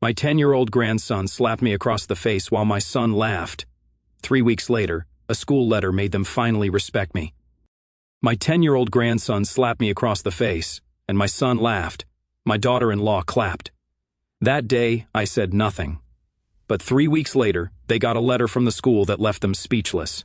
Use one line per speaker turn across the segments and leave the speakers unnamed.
My 10-year-old grandson slapped me across the face while my son laughed. 3 weeks later, a school letter made them finally respect me. My 10-year-old grandson slapped me across the face, and my son laughed. My daughter-in-law clapped. That day, I said nothing. But 3 weeks later, they got a letter from the school that left them speechless.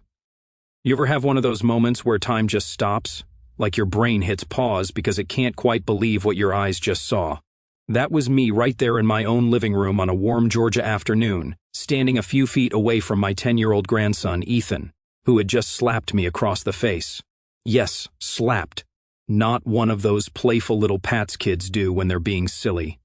You ever have one of those moments where time just stops? Like your brain hits pause because it can't quite believe what your eyes just saw. That was me right there in my own living room on a warm Georgia afternoon, standing a few feet away from my 10-year-old grandson, Ethan, who had just slapped me across the face. Yes, slapped. Not one of those playful little pats kids do when they're being silly.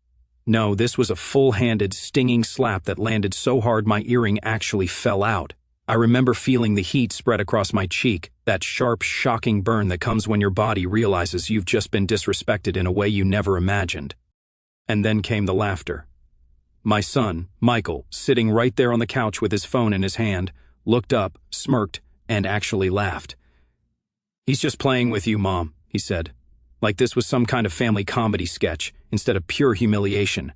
No, this was a full-handed, stinging slap that landed so hard my earring actually fell out. I remember feeling the heat spread across my cheek, that sharp, shocking burn that comes when your body realizes you've just been disrespected in a way you never imagined. And then came the laughter. My son, Michael, sitting right there on the couch with his phone in his hand, looked up, smirked, and actually laughed. "He's just playing with you, Mom," he said, like this was some kind of family comedy sketch instead of pure humiliation.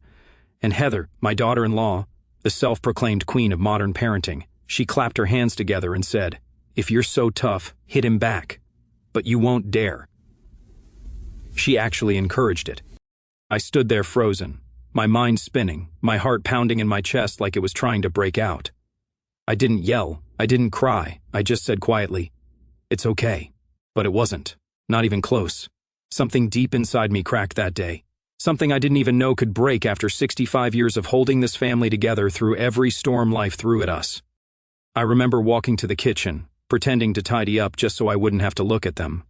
And Heather, my daughter-in-law, the self-proclaimed queen of modern parenting, she clapped her hands together and said, "If you're so tough, hit him back. But you won't dare." She actually encouraged it. I stood there frozen, my mind spinning, my heart pounding in my chest like it was trying to break out. I didn't yell, I didn't cry, I just said quietly, "It's okay." But it wasn't, not even close. Something deep inside me cracked that day. Something I didn't even know could break after 65 years of holding this family together through every storm life threw at us. I remember walking to the kitchen, pretending to tidy up just so I wouldn't have to look at them.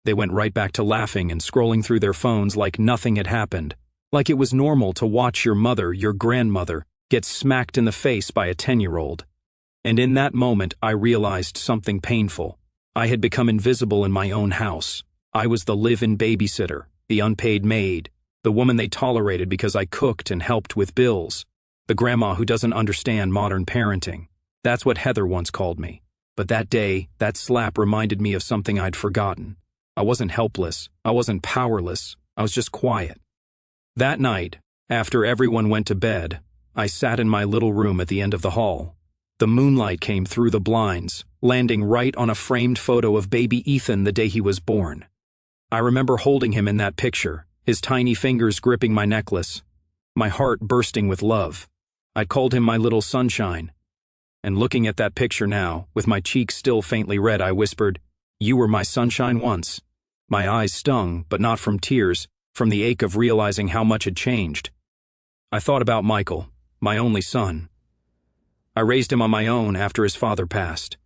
They went right back to laughing and scrolling through their phones like nothing had happened, like it was normal to watch your mother, your grandmother, get smacked in the face by a 10-year-old. And in that moment, I realized something painful. I had become invisible in my own house. I was the live-in babysitter, the unpaid maid, the woman they tolerated because I cooked and helped with bills, the grandma who doesn't understand modern parenting. That's what Heather once called me. But that day, that slap reminded me of something I'd forgotten. I wasn't helpless, I wasn't powerless, I was just quiet. That night, after everyone went to bed, I sat in my little room at the end of the hall. The moonlight came through the blinds, landing right on a framed photo of baby Ethan the day he was born. I remember holding him in that picture, his tiny fingers gripping my necklace, my heart bursting with love. I'd called him my little sunshine. And looking at that picture now, with my cheeks still faintly red, I whispered, "You were my sunshine once." My eyes stung, but not from tears, from the ache of realizing how much had changed. I thought about Michael, my only son. I raised him on my own after his father passed.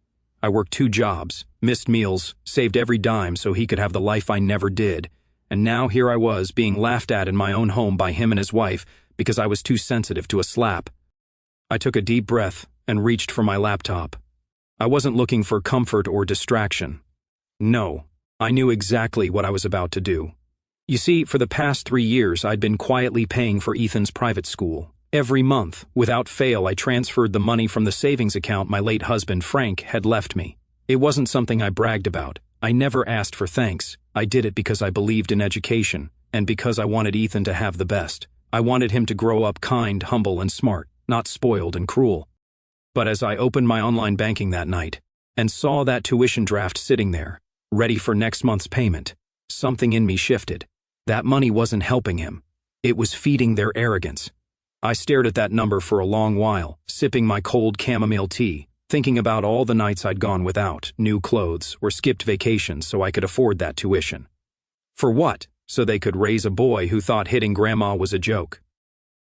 I worked 2 jobs, missed meals, saved every dime so he could have the life I never did, and now here I was being laughed at in my own home by him and his wife because I was too sensitive to a slap. I took a deep breath and reached for my laptop. I wasn't looking for comfort or distraction. No, I knew exactly what I was about to do. You see, for the past 3 years, I'd been quietly paying for Ethan's private school. Every month, without fail, I transferred the money from the savings account my late husband, Frank, had left me. It wasn't something I bragged about. I never asked for thanks. I did it because I believed in education, and because I wanted Ethan to have the best. I wanted him to grow up kind, humble, and smart, not spoiled and cruel. But as I opened my online banking that night, and saw that tuition draft sitting there, ready for next month's payment, something in me shifted. That money wasn't helping him. It was feeding their arrogance. I stared at that number for a long while, sipping my cold chamomile tea, thinking about all the nights I'd gone without new clothes or skipped vacations so I could afford that tuition. For what? So they could raise a boy who thought hitting grandma was a joke.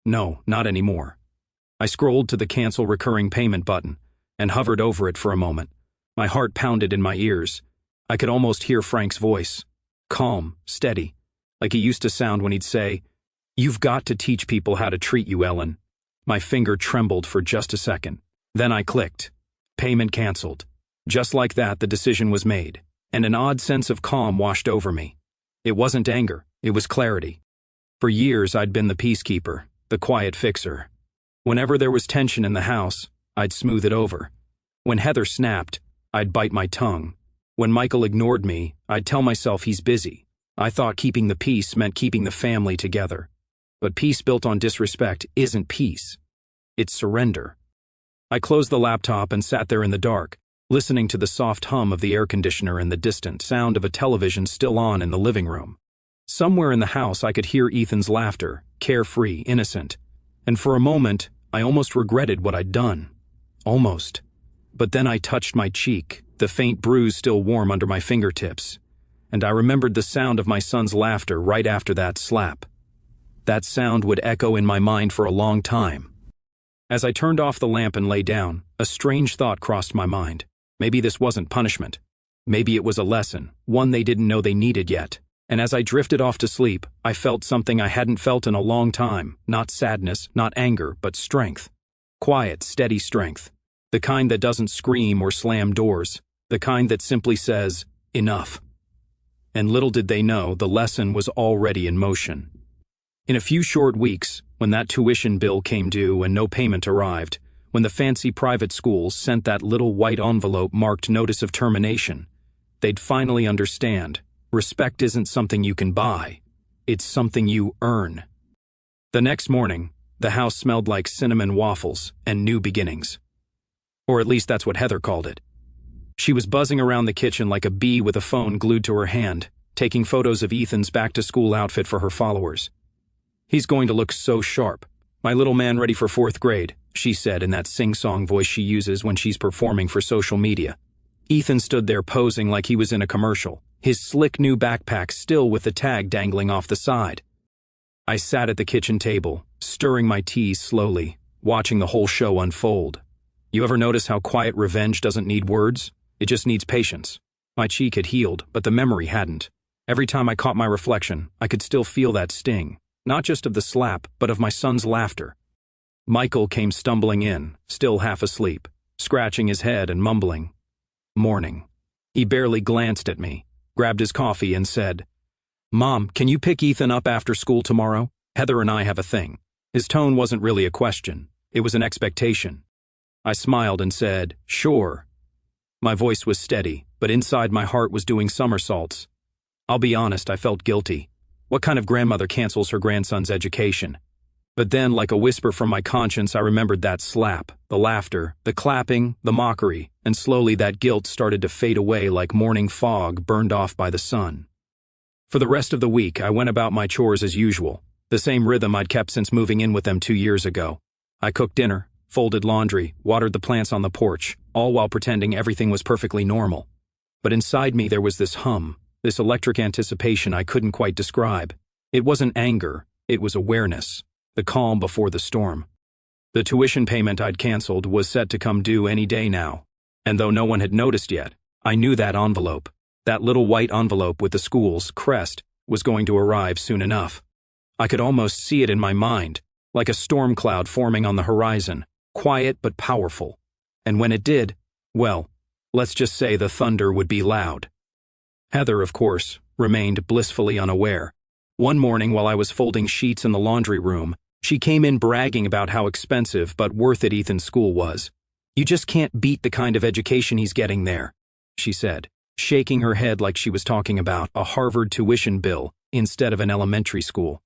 No, not anymore. I scrolled to the cancel recurring payment button and hovered over it for a moment. My heart pounded in my ears. I could almost hear Frank's voice, calm, steady, like he used to sound when he'd say, "You've got to teach people how to treat you, Ellen." My finger trembled for just a second. Then I clicked. Payment canceled. Just like that, the decision was made, and an odd sense of calm washed over me. It wasn't anger, it was clarity. For years, I'd been the peacekeeper, the quiet fixer. Whenever there was tension in the house, I'd smooth it over. When Heather snapped, I'd bite my tongue. When Michael ignored me, I'd tell myself he's busy. I thought keeping the peace meant keeping the family together. But peace built on disrespect isn't peace. It's surrender. I closed the laptop and sat there in the dark, listening to the soft hum of the air conditioner and the distant sound of a television still on in the living room. Somewhere in the house I could hear Ethan's laughter, carefree, innocent. And for a moment, I almost regretted what I'd done. Almost. But then I touched my cheek, the faint bruise still warm under my fingertips. And I remembered the sound of my son's laughter right after that slap. That sound would echo in my mind for a long time. As I turned off the lamp and lay down, a strange thought crossed my mind. Maybe this wasn't punishment. Maybe it was a lesson, one they didn't know they needed yet. And as I drifted off to sleep, I felt something I hadn't felt in a long time. Not sadness, not anger, but strength. Quiet, steady strength. The kind that doesn't scream or slam doors. The kind that simply says, enough. And little did they know, the lesson was already in motion. In a few short weeks, when that tuition bill came due and no payment arrived, when the fancy private schools sent that little white envelope marked notice of termination, they'd finally understand. Respect isn't something you can buy. It's something you earn. The next morning, the house smelled like cinnamon waffles and new beginnings. Or at least that's what Heather called it. She was buzzing around the kitchen like a bee with a phone glued to her hand, taking photos of Ethan's back-to-school outfit for her followers. "He's going to look so sharp. My little man ready for 4th grade," she said in that sing-song voice she uses when she's performing for social media. Ethan stood there posing like he was in a commercial, his slick new backpack still with the tag dangling off the side. I sat at the kitchen table, stirring my tea slowly, watching the whole show unfold. You ever notice how quiet revenge doesn't need words? It just needs patience. My cheek had healed, but the memory hadn't. Every time I caught my reflection, I could still feel that sting, not just of the slap, but of my son's laughter. Michael came stumbling in, still half asleep, scratching his head and mumbling, "Morning." He barely glanced at me, grabbed his coffee and said, "Mom, can you pick Ethan up after school tomorrow? Heather and I have a thing." His tone wasn't really a question. It was an expectation. I smiled and said, "Sure." My voice was steady, but inside my heart was doing somersaults. I'll be honest, I felt guilty. What kind of grandmother cancels her grandson's education? But then, like a whisper from my conscience, I remembered that slap, the laughter, the clapping, the mockery, and slowly that guilt started to fade away like morning fog burned off by the sun. For the rest of the week, I went about my chores as usual, the same rhythm I'd kept since moving in with them 2 years ago. I cooked dinner, folded laundry, watered the plants on the porch, all while pretending everything was perfectly normal. But inside me there was this hum, this electric anticipation I couldn't quite describe. It wasn't anger, it was awareness, the calm before the storm. The tuition payment I'd canceled was set to come due any day now, and though no one had noticed yet, I knew that envelope, that little white envelope with the school's crest, was going to arrive soon enough. I could almost see it in my mind, like a storm cloud forming on the horizon, quiet but powerful. And when it did, well, let's just say the thunder would be loud. Heather, of course, remained blissfully unaware. One morning while I was folding sheets in the laundry room, she came in bragging about how expensive but worth it Ethan's school was. "You just can't beat the kind of education he's getting there," she said, shaking her head like she was talking about a Harvard tuition bill instead of an elementary school.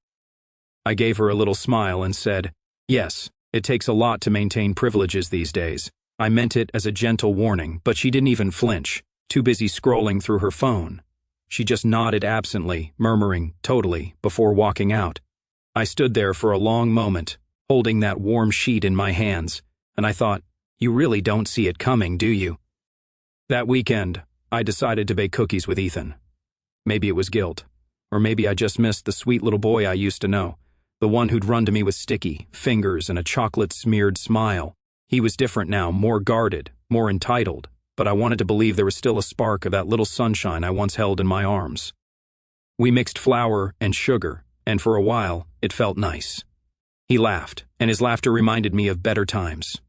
I gave her a little smile and said, "Yes, it takes a lot to maintain privileges these days." I meant it as a gentle warning, but she didn't even flinch, too busy scrolling through her phone. She just nodded absently, murmuring, "Totally," before walking out. I stood there for a long moment, holding that warm sheet in my hands, and I thought, you really don't see it coming, do you? That weekend, I decided to bake cookies with Ethan. Maybe it was guilt, or maybe I just missed the sweet little boy I used to know, the one who'd run to me with sticky fingers and a chocolate-smeared smile. He was different now, more guarded, more entitled, but I wanted to believe there was still a spark of that little sunshine I once held in my arms. We mixed flour and sugar, and for a while, it felt nice. He laughed, and his laughter reminded me of better times.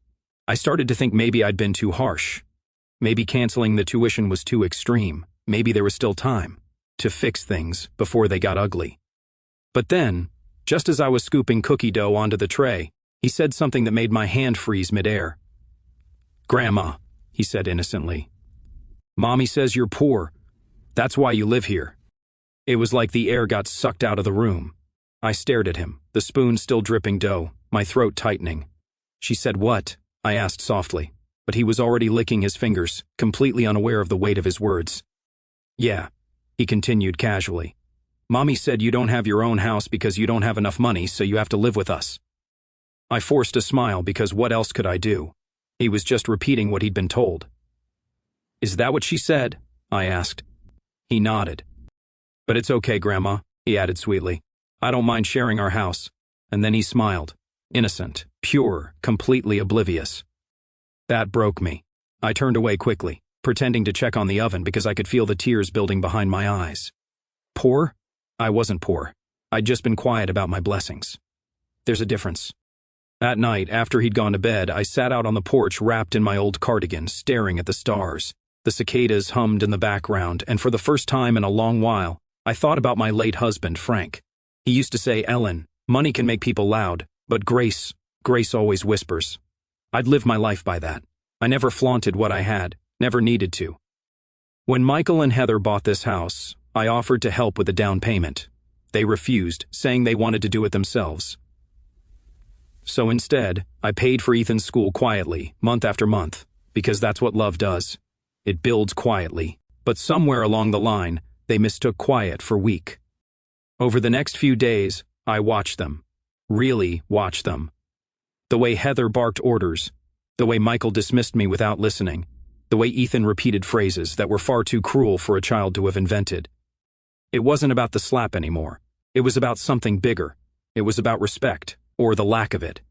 I started to think maybe I'd been too harsh. Maybe canceling the tuition was too extreme. Maybe there was still time to fix things before they got ugly. But then, just as I was scooping cookie dough onto the tray, he said something that made my hand freeze midair. "Grandma," he said innocently. "Mommy says you're poor. That's why you live here." It was like the air got sucked out of the room. I stared at him, the spoon still dripping dough, my throat tightening. She said what? I asked softly, but he was already licking his fingers, completely unaware of the weight of his words. Yeah, he continued casually. Mommy said you don't have your own house because you don't have enough money, so you have to live with us. I forced a smile because what else could I do? He was just repeating what he'd been told. Is that what she said? I asked. He nodded. But it's okay, Grandma, he added sweetly. I don't mind sharing our house. And then he smiled. Innocent, pure, completely oblivious. That broke me. I turned away quickly, pretending to check on the oven because I could feel the tears building behind my eyes. Poor? I wasn't poor. I'd just been quiet about my blessings. There's a difference. That night, after he'd gone to bed, I sat out on the porch wrapped in my old cardigan, staring at the stars. The cicadas hummed in the background, and for the first time in a long while, I thought about my late husband, Frank. He used to say, Ellen, money can make people loud, but grace always whispers. I'd lived my life by that. I never flaunted what I had, never needed to. When Michael and Heather bought this house, I offered to help with the down payment. They refused, saying they wanted to do it themselves. So instead, I paid for Ethan's school quietly, month after month, because that's what love does. It builds quietly, but somewhere along the line, they mistook quiet for weak. Over the next few days, I watched them. Really watched them. The way Heather barked orders, the way Michael dismissed me without listening, the way Ethan repeated phrases that were far too cruel for a child to have invented. It wasn't about the slap anymore. It was about something bigger. It was about respect, or the lack of it.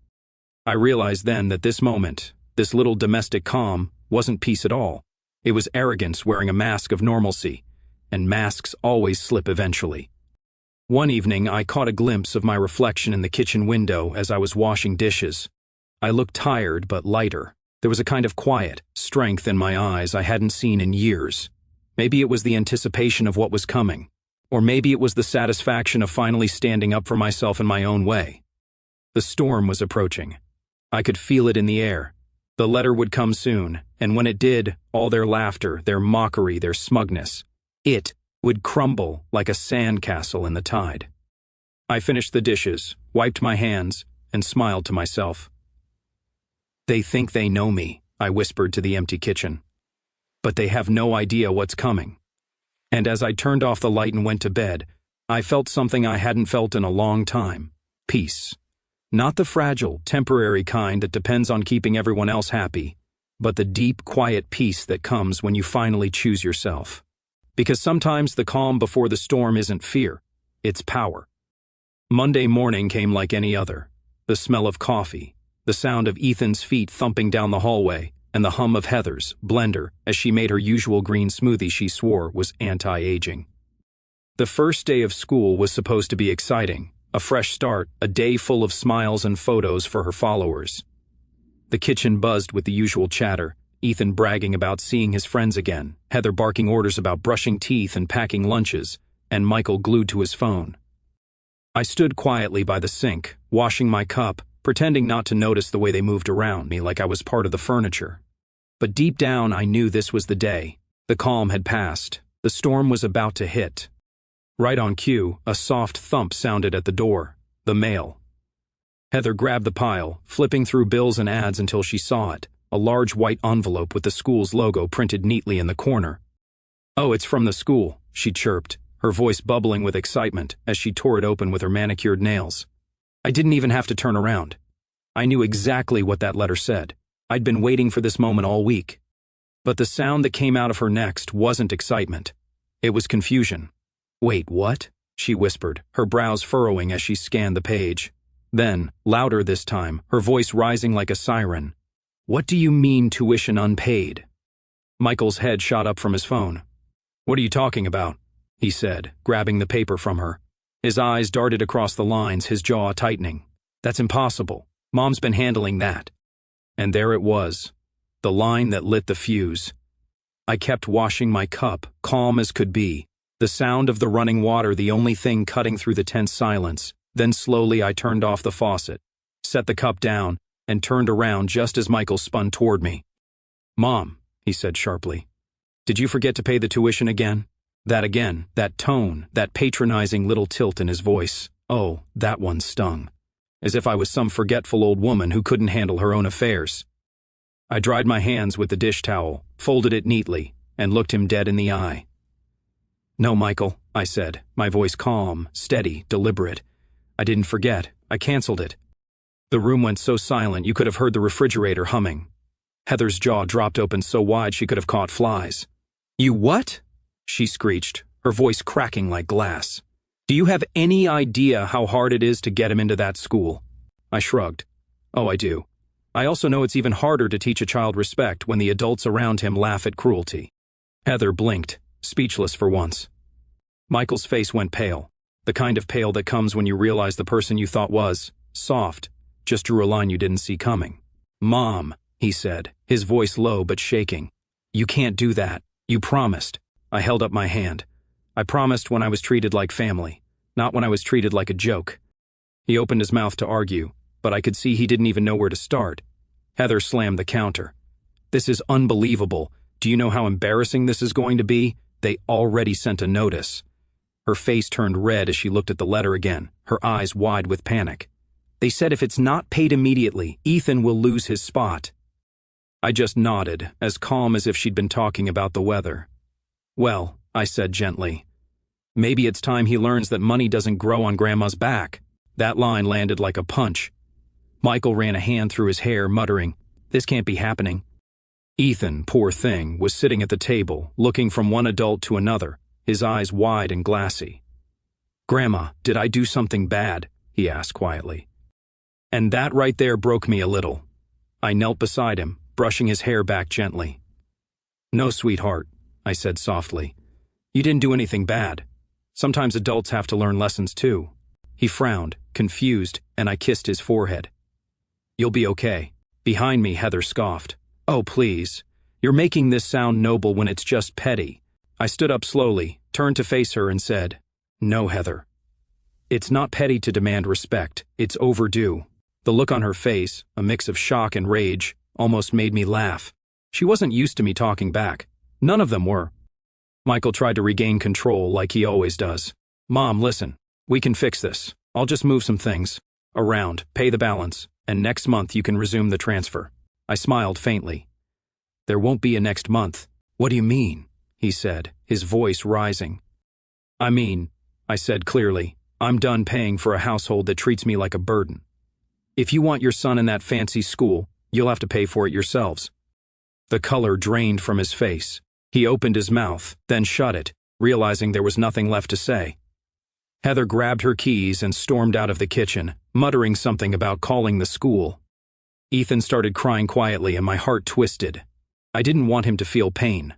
I realized then that this moment, this little domestic calm, wasn't peace at all. It was arrogance wearing a mask of normalcy, and masks always slip eventually. One evening, I caught a glimpse of my reflection in the kitchen window as I was washing dishes. I looked tired but lighter. There was a kind of quiet, strength in my eyes I hadn't seen in years. Maybe it was the anticipation of what was coming, or maybe it was the satisfaction of finally standing up for myself in my own way. The storm was approaching. I could feel it in the air. The letter would come soon, and when it did, all their laughter, their mockery, their smugness, it would crumble like a sandcastle in the tide. I finished the dishes, wiped my hands, and smiled to myself. They think they know me, I whispered to the empty kitchen. But they have no idea what's coming. And as I turned off the light and went to bed, I felt something I hadn't felt in a long time. Peace. Not the fragile, temporary kind that depends on keeping everyone else happy, but the deep, quiet peace that comes when you finally choose yourself. Because sometimes the calm before the storm isn't fear, it's power. Monday morning came like any other. The smell of coffee, the sound of Ethan's feet thumping down the hallway, and the hum of Heather's blender as she made her usual green smoothie she swore was anti-aging. The first day of school was supposed to be exciting, a fresh start, a day full of smiles and photos for her followers. The kitchen buzzed with the usual chatter, Ethan bragging about seeing his friends again, Heather barking orders about brushing teeth and packing lunches, and Michael glued to his phone. I stood quietly by the sink, washing my cup, pretending not to notice the way they moved around me like I was part of the furniture. But deep down I knew this was the day. The calm had passed. The storm was about to hit. Right on cue, a soft thump sounded at the door. The mail. Heather grabbed the pile, flipping through bills and ads until she saw it, a large white envelope with the school's logo printed neatly in the corner. Oh, it's from the school, she chirped, her voice bubbling with excitement as she tore it open with her manicured nails. I didn't even have to turn around. I knew exactly what that letter said. I'd been waiting for this moment all week. But the sound that came out of her next wasn't excitement. It was confusion. Wait, what? She whispered, her brows furrowing as she scanned the page. Then, louder this time, her voice rising like a siren. What do you mean tuition unpaid? Michael's head shot up from his phone. What are you talking about? He said, grabbing the paper from her. His eyes darted across the lines, his jaw tightening. That's impossible. Mom's been handling that. And there it was, the line that lit the fuse. I kept washing my cup, calm as could be, the sound of the running water the only thing cutting through the tense silence. Then slowly I turned off the faucet, set the cup down, and turned around just as Michael spun toward me. Mom, he said sharply, did you forget to pay the tuition again? That again, that tone, that patronizing little tilt in his voice. Oh, that one stung. as if I was some forgetful old woman who couldn't handle her own affairs. I dried my hands with the dish towel, folded it neatly, and looked him dead in the eye. "No, Michael," I said, my voice calm, steady, deliberate. "I didn't forget. I canceled it." The room went so silent you could have heard the refrigerator humming. Heather's jaw dropped open so wide she could have caught flies. "You what?" she screeched, her voice cracking like glass. "Do you have any idea how hard it is to get him into that school?" I shrugged. "Oh, I do. I also know it's even harder to teach a child respect when the adults around him laugh at cruelty." Heather blinked, speechless for once. Michael's face went pale, the kind of pale that comes when you realize the person you thought was soft just drew a line you didn't see coming. "Mom," he said, his voice low but shaking. "You can't do that. You promised." I held up my hand. "I promised when I was treated like family, not when I was treated like a joke." He opened his mouth to argue, but I could see he didn't even know where to start. Heather slammed the counter. "This is unbelievable. Do you know how embarrassing this is going to be? They already sent a notice." Her face turned red as she looked at the letter again, her eyes wide with panic. "They said if it's not paid immediately, Ethan will lose his spot." I just nodded, as calm as if she'd been talking about the weather. "Well," I said gently, "maybe it's time he learns that money doesn't grow on Grandma's back." That line landed like a punch. Michael ran a hand through his hair, muttering, "This can't be happening." Ethan, poor thing, was sitting at the table, looking from one adult to another, his eyes wide and glassy. "Grandma, did I do something bad?" he asked quietly. And that right there broke me a little. I knelt beside him, brushing his hair back gently. "No, sweetheart," I said softly. "You didn't do anything bad. Sometimes adults have to learn lessons too." He frowned, confused, and I kissed his forehead. "You'll be okay." Behind me, Heather scoffed. "Oh, please. You're making this sound noble when it's just petty." I stood up slowly, turned to face her, and said, "No, Heather. It's not petty to demand respect. It's overdue." The look on her face, a mix of shock and rage, almost made me laugh. She wasn't used to me talking back. None of them were. Michael tried to regain control like he always does. "Mom, listen. We can fix this. I'll just move some things around, pay the balance, and next month you can resume the transfer." I smiled faintly. "There won't be a next month." "What do you mean?" he said, his voice rising. "I mean," I said clearly, "I'm done paying for a household that treats me like a burden. If you want your son in that fancy school, you'll have to pay for it yourselves." The color drained from his face. He opened his mouth, then shut it, realizing there was nothing left to say. Heather grabbed her keys and stormed out of the kitchen, muttering something about calling the school. Ethan started crying quietly and my heart twisted. I didn't want him to feel pain.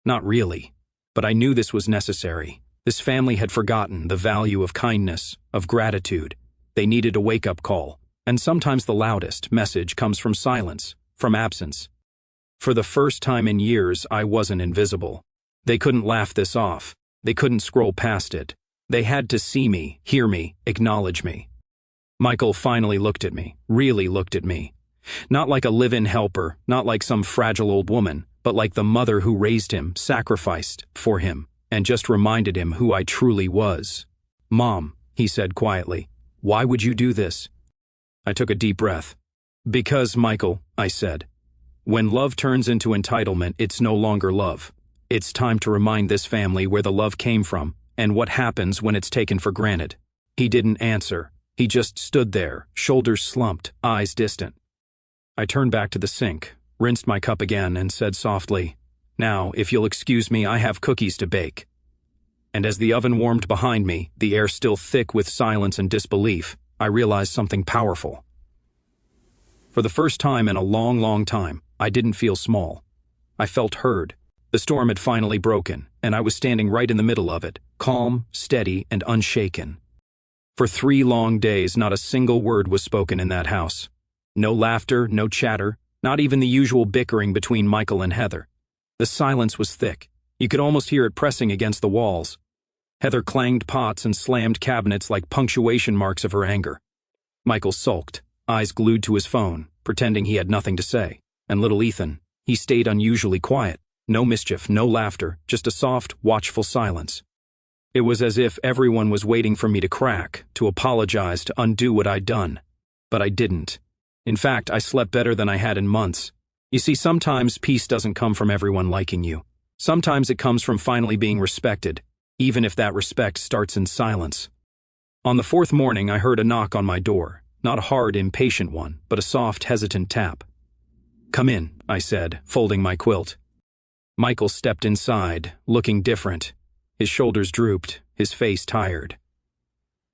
Not really. But I knew this was necessary. This family had forgotten the value of kindness, of gratitude. They needed a wake-up call. And sometimes the loudest message comes from silence, from absence. For the first time in years, I wasn't invisible. They couldn't laugh this off. They couldn't scroll past it. They had to see me, hear me, acknowledge me. Michael finally looked at me, really looked at me. Not like a live-in helper, not like some fragile old woman, but like the mother who raised him, sacrificed for him, and just reminded him who I truly was. "Mom," he said quietly, "why would you do this?" I took a deep breath. "Because, Michael," I said, "when love turns into entitlement, it's no longer love. It's time to remind this family where the love came from and what happens when it's taken for granted." He didn't answer. He just stood there, shoulders slumped, eyes distant. I turned back to the sink, rinsed my cup again, and said softly, "Now, if you'll excuse me, I have cookies to bake." And as the oven warmed behind me, the air still thick with silence and disbelief, I realized something powerful. For the first time in a long, long time, I didn't feel small. I felt heard. The storm had finally broken, and I was standing right in the middle of it, calm, steady, and unshaken. For 3 long days, not a single word was spoken in that house. No laughter, no chatter, not even the usual bickering between Michael and Heather. The silence was thick. You could almost hear it pressing against the walls. Heather clanged pots and slammed cabinets like punctuation marks of her anger. Michael sulked, eyes glued to his phone, pretending he had nothing to say. And little Ethan, he stayed unusually quiet. No mischief, no laughter, just a soft, watchful silence. It was as if everyone was waiting for me to crack, to apologize, to undo what I'd done. but I didn't. In fact, I slept better than I had in months. You see, sometimes peace doesn't come from everyone liking you. Sometimes it comes from finally being respected, even if that respect starts in silence. On the fourth morning, I heard a knock on my door. Not a hard, impatient one, but a soft, hesitant tap. "Come in," I said, folding my quilt. Michael stepped inside, looking different. His shoulders drooped, his face tired.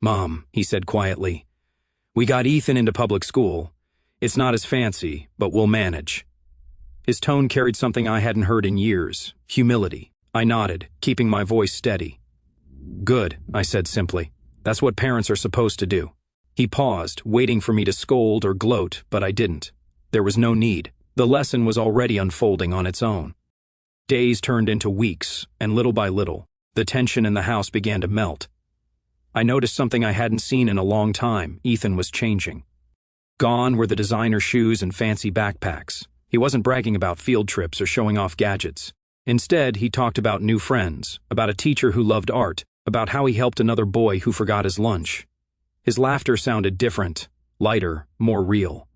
"Mom," he said quietly, "we got Ethan into public school. It's not as fancy, but we'll manage." His tone carried something I hadn't heard in years: humility. I nodded, keeping my voice steady. "Good," I said simply. "That's what parents are supposed to do." He paused, waiting for me to scold or gloat, but I didn't. There was no need. The lesson was already unfolding on its own. Days turned into weeks, and little by little, the tension in the house began to melt. I noticed something I hadn't seen in a long time. Ethan was changing. Gone were the designer shoes and fancy backpacks. He wasn't bragging about field trips or showing off gadgets. Instead, he talked about new friends, about a teacher who loved art, about how he helped another boy who forgot his lunch. His laughter sounded different, lighter, more real.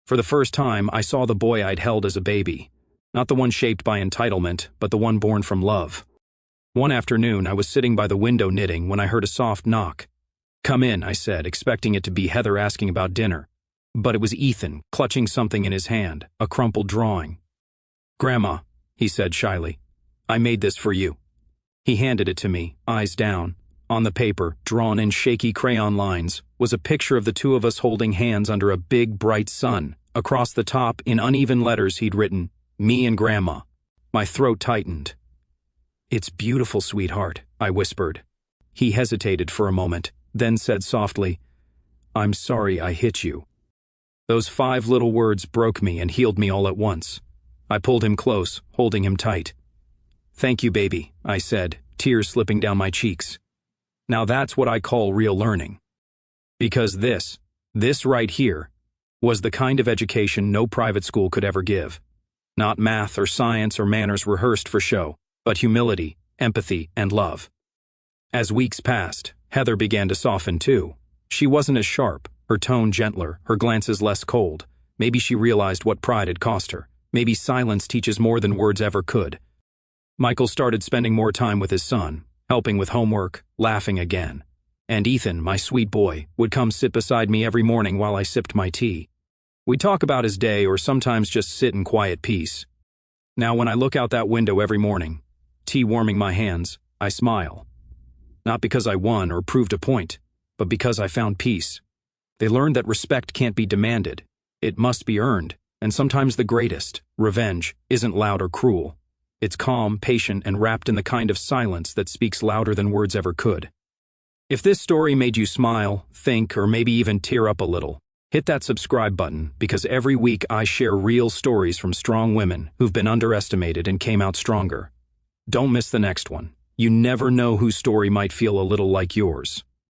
For the first time, I saw the boy I'd held as a baby. Not the one shaped by entitlement, but the one born from love. One afternoon, I was sitting by the window knitting when I heard a soft knock. "Come in," I said, expecting it to be Heather asking about dinner. But it was Ethan, clutching something in his hand, a crumpled drawing. "Grandma," he said shyly, "I made this for you." He handed it to me, eyes down. On the paper, drawn in shaky crayon lines, was a picture of the two of us holding hands under a big, bright sun. Across the top, in uneven letters, he'd written, "Me and Grandma." My throat tightened. "It's beautiful, sweetheart," I whispered. He hesitated for a moment, then said softly, "I'm sorry I hit you." Those 5 little words broke me and healed me all at once. I pulled him close, holding him tight. "Thank you, baby," I said, tears slipping down my cheeks. Now that's what I call real learning. Because this right here, was the kind of education no private school could ever give. Not math or science or manners rehearsed for show, but humility, empathy, and love. As weeks passed, Heather began to soften too. She wasn't as sharp, her tone gentler, her glances less cold. Maybe she realized what pride had cost her. Maybe silence teaches more than words ever could. Michael started spending more time with his son, helping with homework, laughing again. And Ethan, my sweet boy, would come sit beside me every morning while I sipped my tea. We'd talk about his day or sometimes just sit in quiet peace. Now when I look out that window every morning, tea warming my hands, I smile. Not because I won or proved a point, but because I found peace. They learned that respect can't be demanded. It must be earned, and sometimes the greatest, revenge, isn't loud or cruel. It's calm, patient, and wrapped in the kind of silence that speaks louder than words ever could. If this story made you smile, think, or maybe even tear up a little, hit that subscribe button, because every week I share real stories from strong women who've been underestimated and came out stronger. Don't miss the next one. You never know whose story might feel a little like yours.